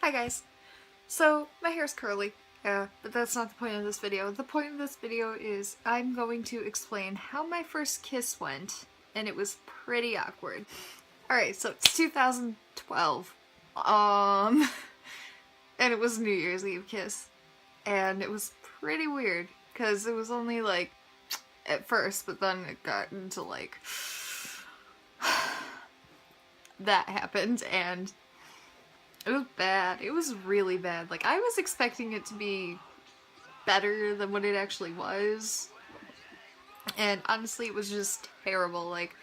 Hi guys. So, my hair's curly. Yeah, but that's not the point of this video. The point of this video is I'm going to explain how my first kiss went, and it was pretty awkward. Alright, so it's 2012. And it was New Year's Eve kiss. And it was pretty weird, because it was only like, at first, but then it got into like, that happened, and it was bad. It was really bad. Like, I was expecting it to be better than what it actually was. And honestly, it was just terrible. Like,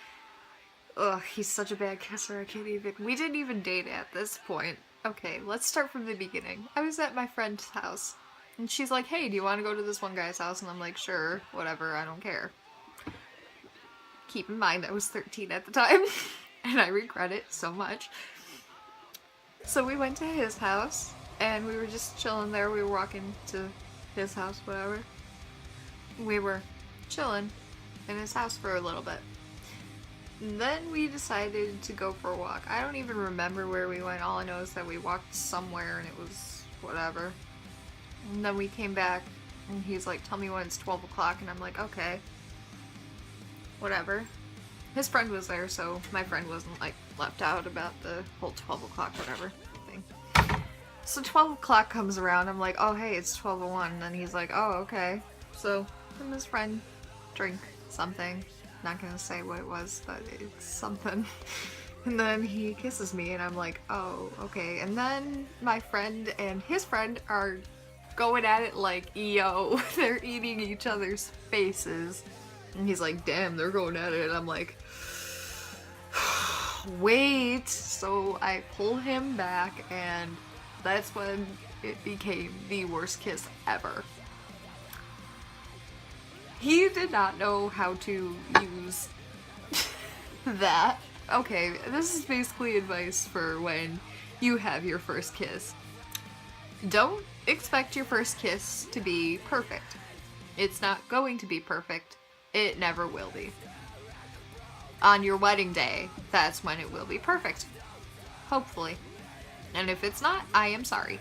ugh, he's such a bad kisser, I can't even. We didn't even date at this point. Okay, let's start from the beginning. I was at my friend's house, and she's like, hey, do you want to go to this one guy's house? And I'm like, sure, whatever, I don't care. Keep in mind, I was 13 at the time, and I regret it so much. So we went to his house, and we were just chilling there. We were walking to his house, whatever. We were chilling in his house for a little bit. And then we decided to go for a walk. I don't even remember where we went. All I know is that we walked somewhere, and it was whatever. And then we came back, and he's like, tell me when it's 12 o'clock, and I'm like, okay. Whatever. His friend was there, so my friend wasn't, like, left out about the whole 12 o'clock whatever thing. So 12 o'clock comes around, I'm like, oh hey, it's 12:01, and then he's like, oh okay. So, him and his friend drink something. Not gonna say what it was, but it's something. And then he kisses me, and I'm like, oh, okay. And then my friend and his friend are going at it like, yo, they're eating each other's faces. And he's like, damn, they're going at it. And I'm like, wait. So I pull him back, and that's when it became the worst kiss ever. He did not know how to use that. Okay, this is basically advice for when you have your first kiss. Don't expect your first kiss to be perfect. It's not going to be perfect. It never will be. On your wedding day, that's when it will be perfect. Hopefully. And if it's not, I am sorry.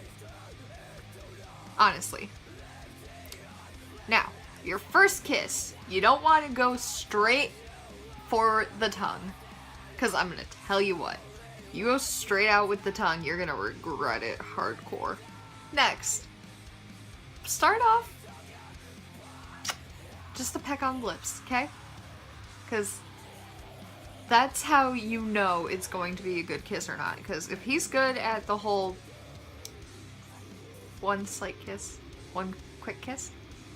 Honestly. Now, your first kiss, you don't want to go straight for the tongue. Because I'm going to tell you what. You go straight out with the tongue, you're going to regret it hardcore. Next. Start off just a peck on the lips, okay? Because that's how you know it's going to be a good kiss or not. Because if he's good at the whole one slight kiss, one quick kiss,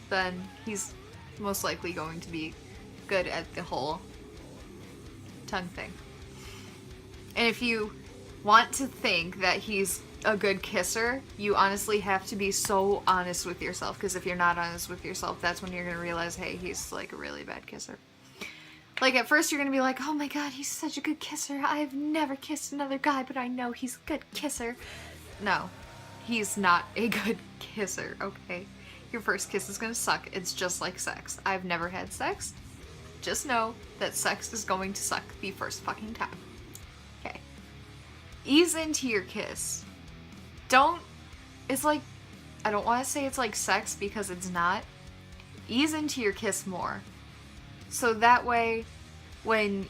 then he's most likely going to be good at the whole tongue thing. And if you want to think that he's a good kisser, you honestly have to be so honest with yourself, because if you're not honest with yourself, that's when you're gonna realize, hey, he's like a really bad kisser. Like, at first you're gonna be like, oh my god, he's such a good kisser, I've never kissed another guy, but I know he's a good kisser. No, he's not a good kisser, okay? Your first kiss is gonna suck. It's just like sex. I've never had sex. Just know that sex is going to suck the first fucking time. Okay. Ease into your kiss. It's like, I don't want to say it's like sex because it's not. Ease into your kiss more. So that way, when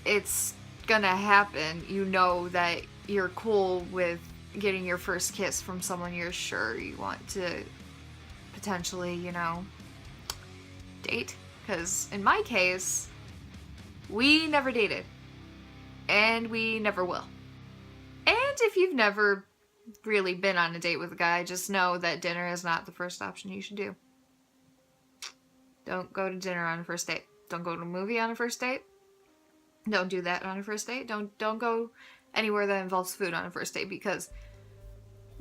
it's gonna happen, you know that you're cool with getting your first kiss from someone you're sure you want to potentially, you know, date. Because in my case, we never dated. And we never will. And if you've never really been on a date with a guy, just know that dinner is not the first option you should do. Don't go to dinner on a first date. Don't go to a movie on a first date. Don't do that on a first date. Don't go anywhere that involves food on a first date, because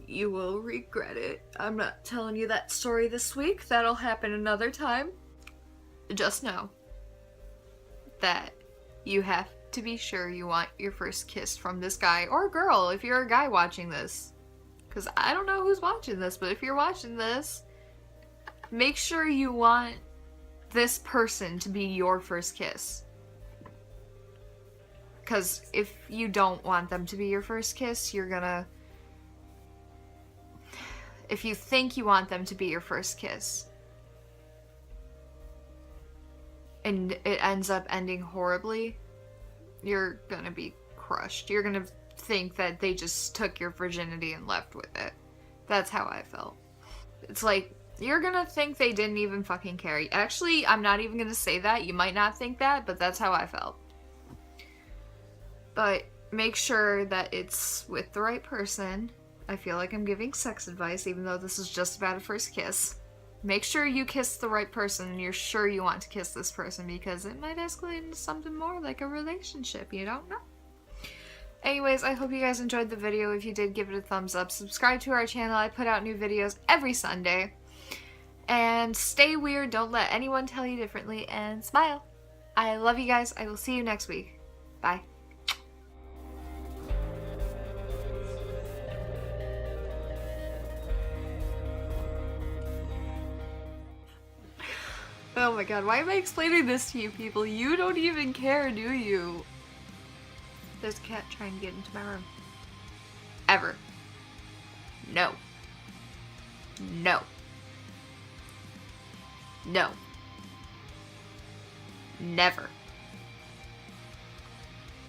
you will regret it. I'm not telling you that story this week. That'll happen another time. Just know that you have to be sure you want your first kiss from this guy or girl if you're a guy watching this. Because I don't know who's watching this, but if you're watching this, make sure you want this person to be your first kiss. Because if you don't want them to be your first kiss, you're gonna if you think you want them to be your first kiss and it ends up ending horribly, you're gonna be crushed. You're gonna think that they just took your virginity and left with it. That's how I felt. It's like, you're gonna think they didn't even fucking care. Actually, I'm not even gonna say that. You might not think that, but that's how I felt. But make sure that it's with the right person. I feel like I'm giving sex advice, even though this is just about a first kiss. Make sure you kiss the right person and you're sure you want to kiss this person, because it might escalate into something more like a relationship. You don't know. Anyways, I hope you guys enjoyed the video. If you did, give it a thumbs up. Subscribe to our channel. I put out new videos every Sunday. And stay weird. Don't let anyone tell you differently. And smile. I love you guys. I will see you next week. Bye. Oh my god, why am I explaining this to you people? You don't even care, do you? There's a cat trying to get into my room. Ever. No. No. No. Never.